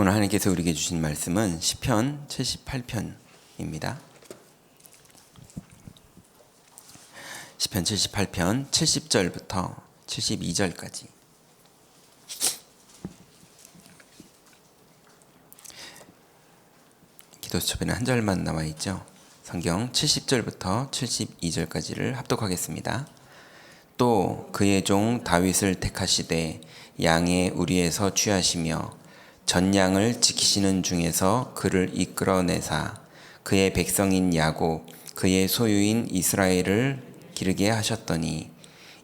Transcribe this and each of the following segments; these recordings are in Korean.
오늘 하나님께서 우리에게 주신 말씀은 시편 78편입니다. 시편 78편 70절부터 72절까지. 기도수첩에는 한 절만 나와 있죠. 성경 70절부터 72절까지를 합독하겠습니다. 또 그의 종 다윗을 택하시되 양의 우리에서 취하시며 전양을 지키시는 중에서 그를 이끌어내사 그의 백성인 야곱 그의 소유인 이스라엘을 기르게 하셨더니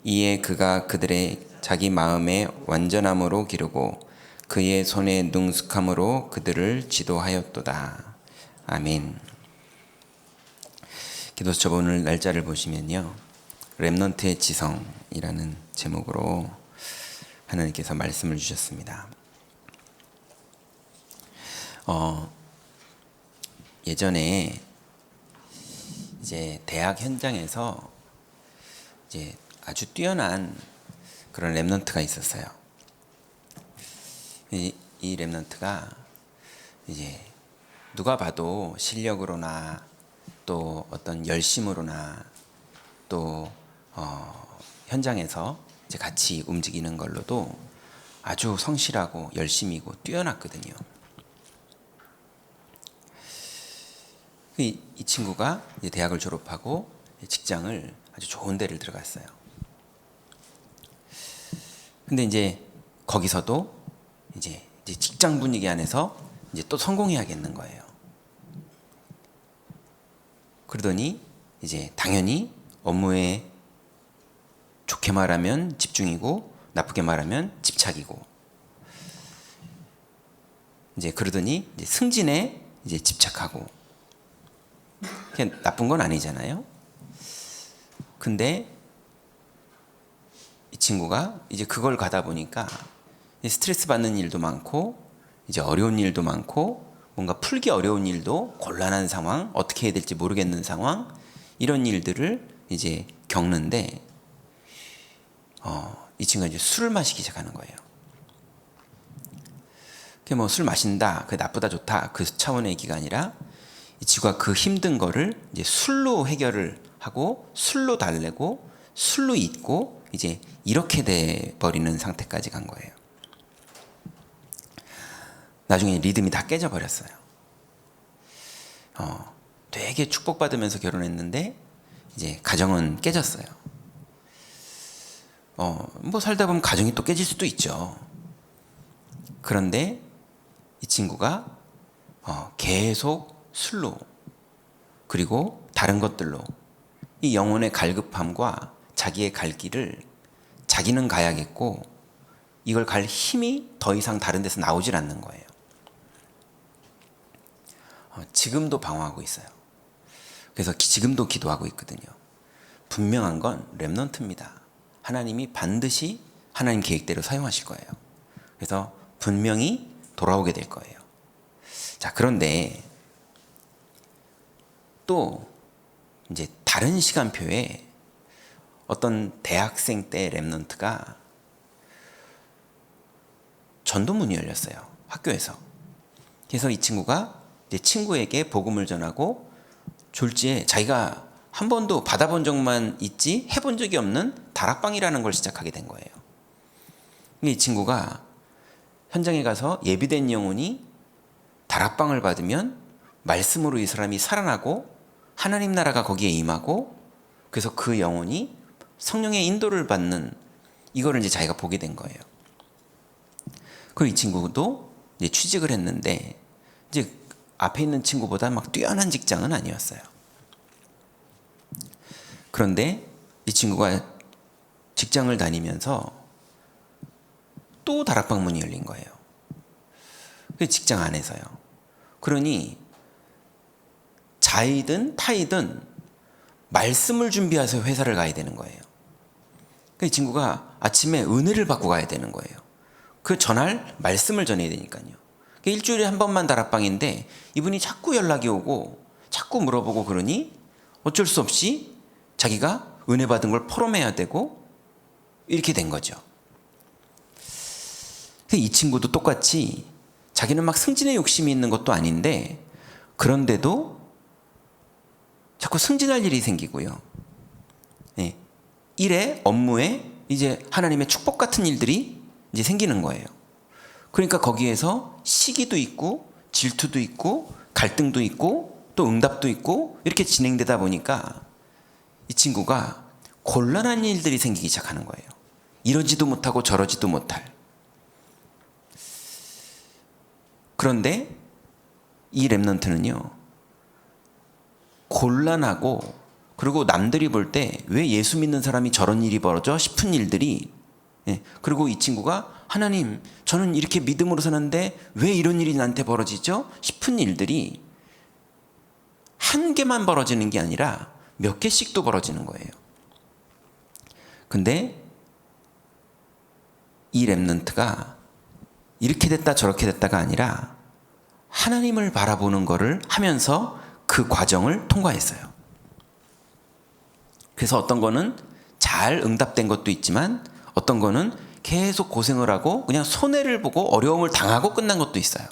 이에 그가 그들의 자기 마음의 완전함으로 기르고 그의 손의 능숙함으로 그들을 지도하였도다. 아멘. 기도수첩 오늘 날짜를 보시면요, 렘넌트의 지성이라는 제목으로 하나님께서 말씀을 주셨습니다. 예전에 이제 대학 현장에서 이제 아주 뛰어난 그런 렘넌트가 있었어요. 이 렘넌트가 이제 누가 봐도 실력으로나 또 어떤 열심으로나 또 현장에서 이제 같이 움직이는 걸로도 아주 성실하고 열심이고 뛰어났거든요. 이 친구가 이제 대학을 졸업하고 직장을 아주 좋은 데를 들어갔어요. 근데 이제 거기서도 이제 직장 분위기 안에서 이제 또 성공해야겠는 거예요. 그러더니 이제 당연히 업무에 좋게 말하면 집중이고 나쁘게 말하면 집착이고, 이제 그러더니 이제 승진에 이제 집착하고. 그냥 나쁜 건 아니잖아요. 근데 이 친구가 이제 그걸 가다 보니까 스트레스 받는 일도 많고 이제 어려운 일도 많고 뭔가 풀기 어려운 일도, 곤란한 상황, 어떻게 해야 될지 모르겠는 상황, 이런 일들을 이제 겪는데 이 친구가 이제 술을 마시기 시작하는 거예요. 그게 뭐 술 마신다, 그 나쁘다 좋다 그 차원의 얘기가 아니라 이 친구가 그 힘든 거를 이제 술로 해결을 하고 술로 달래고 술로 잊고 이제 이렇게 돼 버리는 상태까지 간 거예요. 나중에 리듬이 다 깨져 버렸어요. 되게 축복받으면서 결혼했는데 이제 가정은 깨졌어요. 뭐 살다 보면 가정이 또 깨질 수도 있죠. 그런데 이 친구가 계속 술로 그리고 다른 것들로 이 영혼의 갈급함과 자기의 갈 길을 자기는 가야겠고 이걸 갈 힘이 더 이상 다른 데서 나오질 않는 거예요. 지금도 방황하고 있어요. 그래서 지금도 기도하고 있거든요. 분명한 건 렘넌트입니다. 하나님이 반드시 하나님 계획대로 사용하실 거예요. 그래서 분명히 돌아오게 될 거예요. 자, 그런데 또 이제 다른 시간표에 어떤 대학생 때 렘넌트가 전도문이 열렸어요. 학교에서. 그래서 이 친구가 이제 친구에게 복음을 전하고 졸지에 자기가 한 번도 받아본 적만 있지 해본 적이 없는 다락방이라는 걸 시작하게 된 거예요. 이 친구가 현장에 가서 예비된 영혼이 다락방을 받으면 말씀으로 이 사람이 살아나고 하나님 나라가 거기에 임하고, 그래서 그 영혼이 성령의 인도를 받는 이거를 이제 자기가 보게 된 거예요. 그리고 이 친구도 이제 취직을 했는데 이제 앞에 있는 친구보다 막 뛰어난 직장은 아니었어요. 그런데 이 친구가 직장을 다니면서 또 다락방 문이 열린 거예요. 그 직장 안에서요. 그러니 자이든 타이든 말씀을 준비해서 회사를 가야 되는 거예요. 그 친구가 아침에 은혜를 받고 가야 되는 거예요. 그 전할 말씀을 전해야 되니까요. 일주일에 한 번만 다락방인데 이분이 자꾸 연락이 오고 자꾸 물어보고 그러니 어쩔 수 없이 자기가 은혜 받은 걸 포럼해야 되고 이렇게 된 거죠. 이 친구도 똑같이 자기는 막 승진의 욕심이 있는 것도 아닌데 그런데도 자꾸 승진할 일이 생기고요. 예. 일에 업무에 이제 하나님의 축복 같은 일들이 이제 생기는 거예요. 그러니까 거기에서 시기도 있고 질투도 있고 갈등도 있고 또 응답도 있고 이렇게 진행되다 보니까 이 친구가 곤란한 일들이 생기기 시작하는 거예요. 이러지도 못하고 저러지도 못할. 그런데 이 렘넌트는요, 곤란하고 그리고 남들이 볼 때 왜 예수 믿는 사람이 저런 일이 벌어져 싶은 일들이, 그리고 이 친구가 하나님, 저는 이렇게 믿음으로 사는데 왜 이런 일이 나한테 벌어지죠? 싶은 일들이 한 개만 벌어지는 게 아니라 몇 개씩도 벌어지는 거예요. 근데 이 렘넌트가 이렇게 됐다 저렇게 됐다가 아니라 하나님을 바라보는 거를 하면서 그 과정을 통과했어요. 그래서 어떤 거는 잘 응답된 것도 있지만 어떤 거는 계속 고생을 하고 그냥 손해를 보고 어려움을 당하고 끝난 것도 있어요.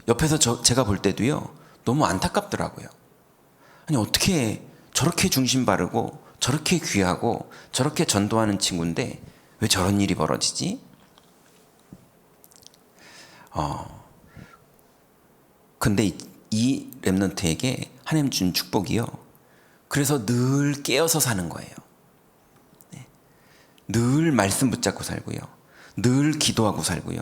옆에서 제가 볼 때도요, 너무 안타깝더라고요. 아니, 어떻게 저렇게 중심 바르고 저렇게 귀하고 저렇게 전도하는 친구인데 왜 저런 일이 벌어지지? 근데 이 렘넌트에게 하나님 준 축복이요, 그래서 늘 깨어서 사는 거예요. 늘 말씀 붙잡고 살고요, 늘 기도하고 살고요.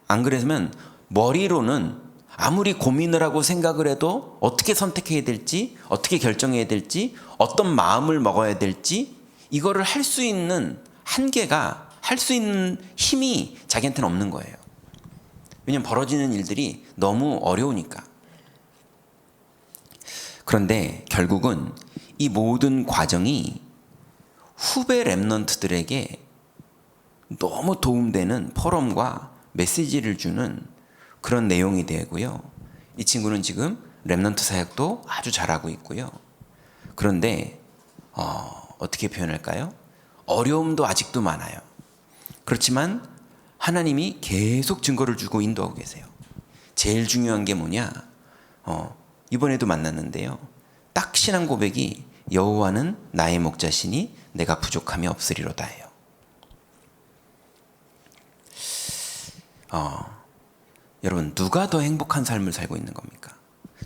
안 그러면 머리로는 아무리 고민을 하고 생각을 해도 어떻게 선택해야 될지, 어떻게 결정해야 될지, 어떤 마음을 먹어야 될지, 이거를 할 수 있는 한계가, 할 수 있는 힘이 자기한테는 없는 거예요. 왜냐면 벌어지는 일들이 너무 어려우니까. 그런데 결국은 이 모든 과정이 후배 렘넌트들에게 너무 도움되는 포럼과 메시지를 주는 그런 내용이 되고요. 이 친구는 지금 렘넌트 사역도 아주 잘하고 있고요. 그런데 어떻게 표현할까요? 어려움도 아직도 많아요. 그렇지만 하나님이 계속 증거를 주고 인도하고 계세요. 제일 중요한 게 뭐냐? 이번에도 만났는데요, 딱 신앙 고백이 여호와는 나의 목자시니 내가 부족함이 없으리로다예요. 여러분, 누가 더 행복한 삶을 살고 있는 겁니까?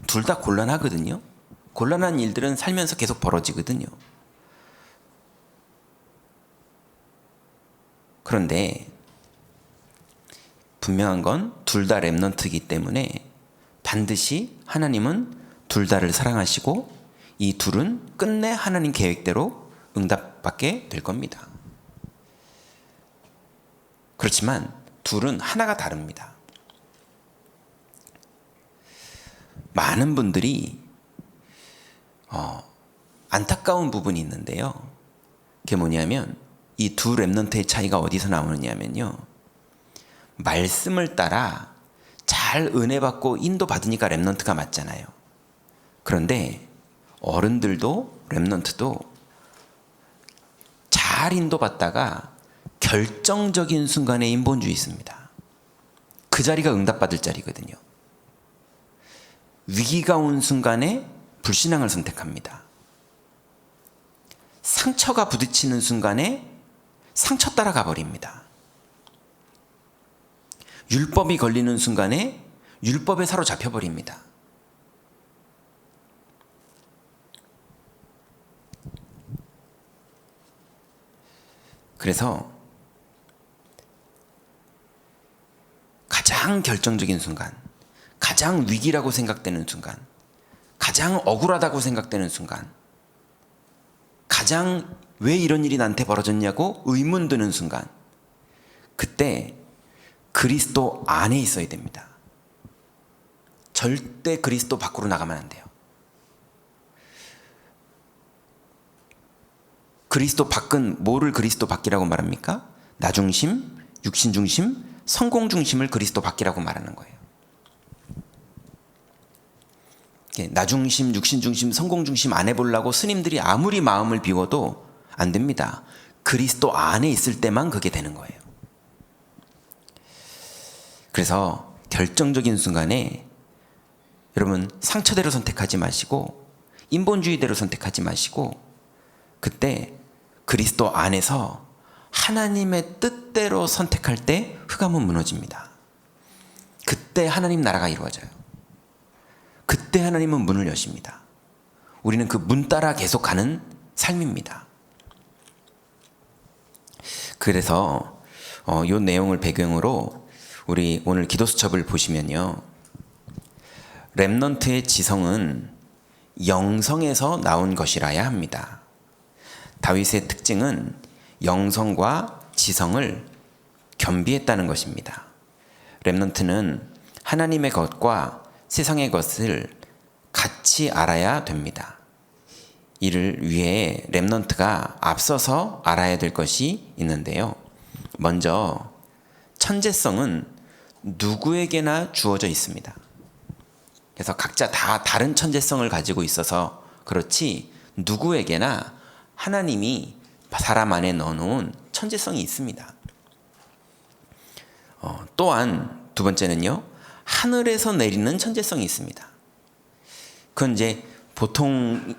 둘 다 곤란하거든요. 곤란한 일들은 살면서 계속 벌어지거든요. 그런데 분명한 건 둘 다 렘넌트이기 때문에 반드시 하나님은 둘 다를 사랑하시고 이 둘은 끝내 하나님 계획대로 응답받게 될 겁니다. 그렇지만 둘은 하나가 다릅니다. 많은 분들이 안타까운 부분이 있는데요, 그게 뭐냐면 이 두 렘넌트의 차이가 어디서 나오느냐면요, 말씀을 따라 잘 은혜 받고 인도 받으니까 렘넌트가 맞잖아요. 그런데 어른들도 렘넌트도 잘 인도받다가 결정적인 순간에 인본주의 있습니다. 그 자리가 응답받을 자리거든요. 위기가 온 순간에 불신앙을 선택합니다. 상처가 부딪히는 순간에 상처 따라가 버립니다. 율법이 걸리는 순간에 율법에 사로잡혀 버립니다. 그래서 가장 결정적인 순간, 가장 위기라고 생각되는 순간, 가장 억울하다고 생각되는 순간, 가장 왜 이런 일이 나한테 벌어졌냐고 의문 드는 순간, 그때 그리스도 안에 있어야 됩니다. 절대 그리스도 밖으로 나가면 안 돼요. 그리스도 밖은 뭐를 그리스도 밖이라고 말합니까? 나 중심, 육신 중심, 성공 중심을 그리스도 밖이라고 말하는 거예요. 나 중심, 육신 중심, 성공 중심 안 해보려고 스님들이 아무리 마음을 비워도 안 됩니다. 그리스도 안에 있을 때만 그게 되는 거예요. 그래서 결정적인 순간에 여러분 상처대로 선택하지 마시고 인본주의대로 선택하지 마시고 그때 그리스도 안에서 하나님의 뜻대로 선택할 때 흑암은 무너집니다. 그때 하나님 나라가 이루어져요. 그때 하나님은 문을 여십니다. 우리는 그 문 따라 계속 가는 삶입니다. 그래서 이 내용을 배경으로 우리 오늘 기도수첩을 보시면요. 렘넌트의 지성은 영성에서 나온 것이라야 합니다. 다윗의 특징은 영성과 지성을 겸비했다는 것입니다. 렘넌트는 하나님의 것과 세상의 것을 같이 알아야 됩니다. 이를 위해 렘넌트가 앞서서 알아야 될 것이 있는데요. 먼저 천재성은 누구에게나 주어져 있습니다. 그래서 각자 다 다른 천재성을 가지고 있어서 그렇지 누구에게나 하나님이 사람 안에 넣어놓은 천재성이 있습니다. 또한 두 번째는요. 하늘에서 내리는 천재성이 있습니다. 그건 이제 보통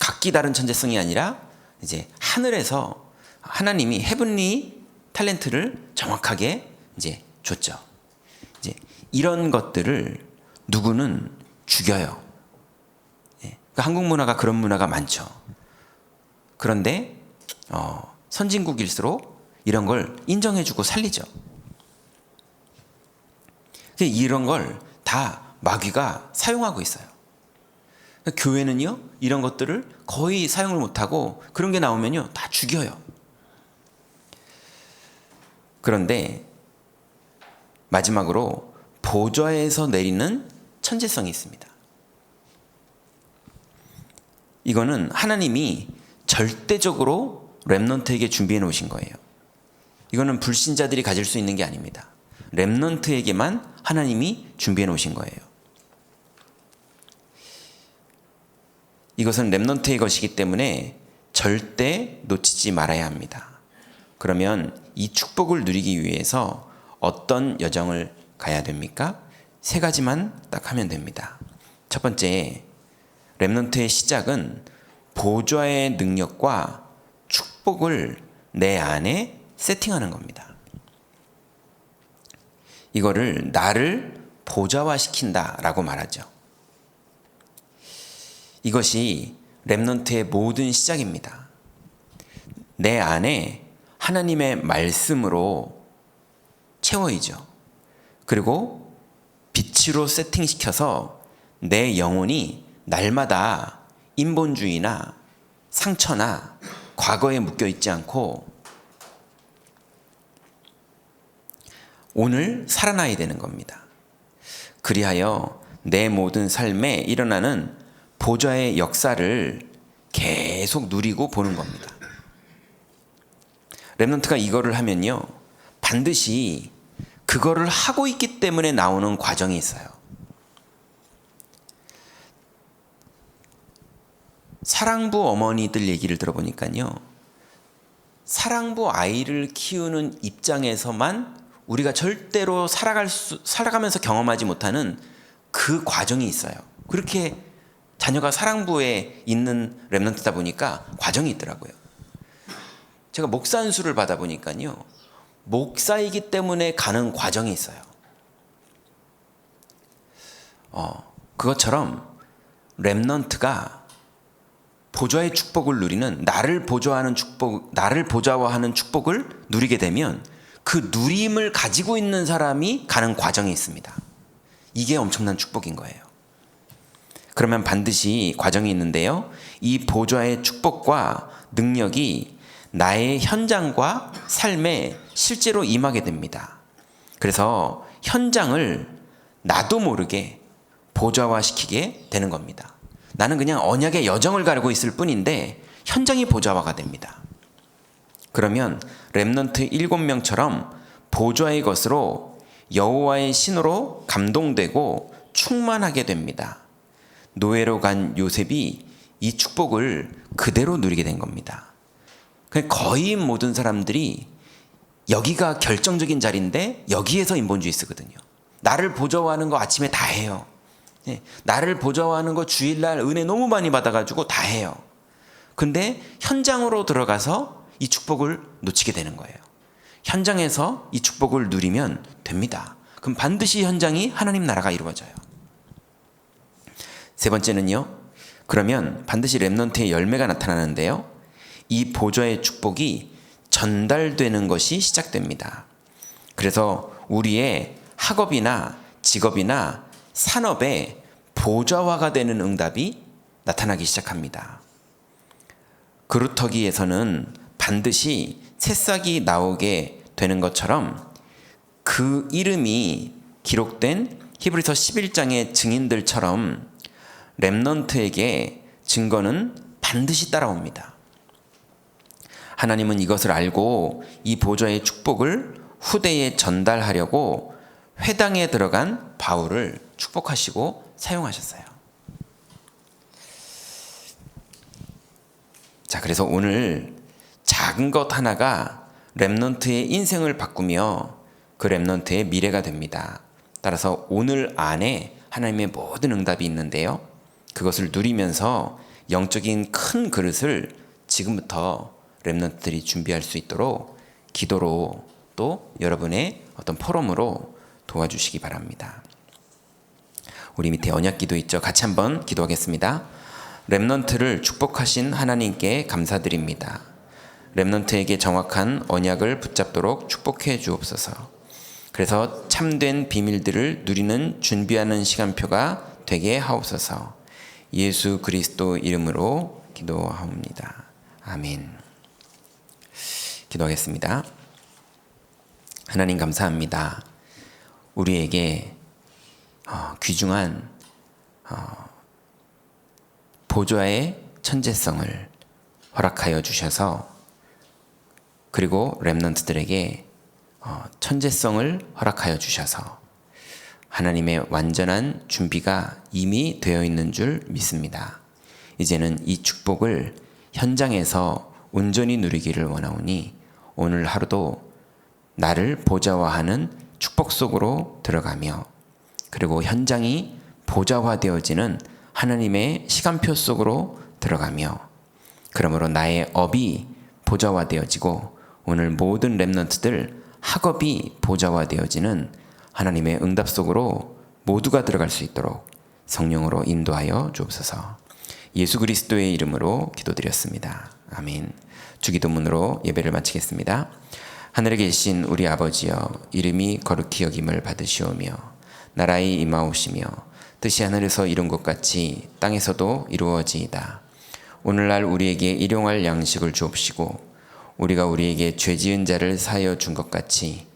각기 다른 천재성이 아니라 이제 하늘에서 하나님이 헤븐리 탤런트를 정확하게 이제 줬죠. 이제 이런 것들을 누구는 죽여요. 그러니까 한국 문화가 그런 문화가 많죠. 그런데 선진국일수록 이런 걸 인정해주고 살리죠. 이런 걸 다 마귀가 사용하고 있어요. 교회는요 이런 것들을 거의 사용을 못하고 그런 게 나오면요 다 죽여요. 그런데 마지막으로 보좌에서 내리는 천재성이 있습니다. 이거는 하나님이 절대적으로 렘넌트에게 준비해 놓으신 거예요. 이거는 불신자들이 가질 수 있는 게 아닙니다. 렘넌트에게만 하나님이 준비해 놓으신 거예요. 이것은 렘넌트의 것이기 때문에 절대 놓치지 말아야 합니다. 그러면 이 축복을 누리기 위해서 어떤 여정을 가야 됩니까? 세 가지만 딱 하면 됩니다. 첫 번째, 렘넌트의 시작은 보좌의 능력과 축복을 내 안에 세팅하는 겁니다. 이거를 나를 보좌화시킨다라고 말하죠. 이것이 렘넌트의 모든 시작입니다. 내 안에 하나님의 말씀으로 채워이죠. 그리고 빛으로 세팅시켜서 내 영혼이 날마다 인본주의나 상처나 과거에 묶여 있지 않고 오늘 살아나야 되는 겁니다. 그리하여 내 모든 삶에 일어나는 보좌의 역사를 계속 누리고 보는 겁니다. 렘넌트가 이거를 하면요 반드시 그거를 하고 있기 때문에 나오는 과정이 있어요. 사랑부 어머니들 얘기를 들어보니까요 사랑부 아이를 키우는 입장에서만 우리가 절대로 살아가면서 경험하지 못하는 그 과정이 있어요. 그렇게 자녀가 사랑부에 있는 렘넌트다 보니까 과정이 있더라고요. 제가 목사 안수를 받아 보니까요 목사이기 때문에 가는 과정이 있어요. 그것처럼 렘넌트가 보좌의 축복을 누리는 나를 보좌화하는 축복을 누리게 되면 그 누림을 가지고 있는 사람이 가는 과정이 있습니다. 이게 엄청난 축복인 거예요. 그러면 반드시 과정이 있는데요. 이 보좌의 축복과 능력이 나의 현장과 삶에 실제로 임하게 됩니다. 그래서 현장을 나도 모르게 보좌화시키게 되는 겁니다. 나는 그냥 언약의 여정을 가르고 있을 뿐인데 현장이 보좌화가 됩니다. 그러면 렘넌트 7명처럼 보좌의 것으로 여호와의 신으로 감동되고 충만하게 됩니다. 노예로 간 요셉이 이 축복을 그대로 누리게 된 겁니다. 거의 모든 사람들이 여기가 결정적인 자리인데 여기에서 인본주의 쓰거든요. 나를 보좌하는 거 아침에 다 해요. 나를 보좌하는 거 주일날 은혜 너무 많이 받아가지고 다 해요. 근데 현장으로 들어가서 이 축복을 놓치게 되는 거예요. 현장에서 이 축복을 누리면 됩니다. 그럼 반드시 현장이 하나님 나라가 이루어져요. 세 번째는요. 그러면 반드시 렘넌트의 열매가 나타나는데요. 이 보좌의 축복이 전달되는 것이 시작됩니다. 그래서 우리의 학업이나 직업이나 산업에 보좌화가 되는 응답이 나타나기 시작합니다. 그루터기에서는 반드시 새싹이 나오게 되는 것처럼 그 이름이 기록된 히브리서 11장의 증인들처럼 렘넌트에게 증거는 반드시 따라옵니다. 하나님은 이것을 알고 이 보좌의 축복을 후대에 전달하려고 회당에 들어간 바울을 축복하시고 사용하셨어요. 자, 그래서 오늘 작은 것 하나가 렘넌트의 인생을 바꾸며 그 렘넌트의 미래가 됩니다. 따라서 오늘 안에 하나님의 모든 응답이 있는데요. 그것을 누리면서 영적인 큰 그릇을 지금부터 렘넌트들이 준비할 수 있도록 기도로 또 여러분의 어떤 포럼으로 도와주시기 바랍니다. 우리 밑에 언약 기도 있죠? 같이 한번 기도하겠습니다. 렘넌트를 축복하신 하나님께 감사드립니다. 렘넌트에게 정확한 언약을 붙잡도록 축복해 주옵소서. 그래서 참된 비밀들을 누리는 준비하는 시간표가 되게 하옵소서. 예수 그리스도 이름으로 기도하옵니다. 아멘. 기도하겠습니다. 하나님 감사합니다. 우리에게 귀중한 보좌의 천재성을 허락하여 주셔서 그리고 렘넌트들에게 천재성을 허락하여 주셔서 하나님의 완전한 준비가 이미 되어 있는 줄 믿습니다. 이제는 이 축복을 현장에서 온전히 누리기를 원하오니 오늘 하루도 나를 보좌화하는 축복 속으로 들어가며 그리고 현장이 보좌화되어지는 하나님의 시간표 속으로 들어가며 그러므로 나의 업이 보좌화되어지고 오늘 모든 렘넌트들 학업이 보좌화되어지는 하나님의 응답 속으로 모두가 들어갈 수 있도록 성령으로 인도하여 주옵소서. 예수 그리스도의 이름으로 기도드렸습니다. 아멘. 주기도문으로 예배를 마치겠습니다. 하늘에 계신 우리 아버지여, 이름이 거룩히 여김을 받으시오며 나라의 임하오시며 뜻이 하늘에서 이룬 것 같이 땅에서도 이루어지이다. 오늘날 우리에게 일용할 양식을 주옵시고 우리가 우리에게 죄 지은 자를 사하여 준 것 같이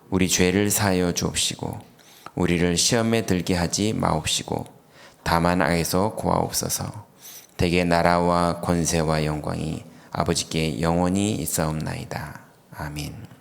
우리 죄를 사하여 주옵시고 우리를 시험에 들게 하지 마옵시고 다만 악에서 구하옵소서. 대개 나라와 권세와 영광이 아버지께 영원히 있사옵나이다. 아멘.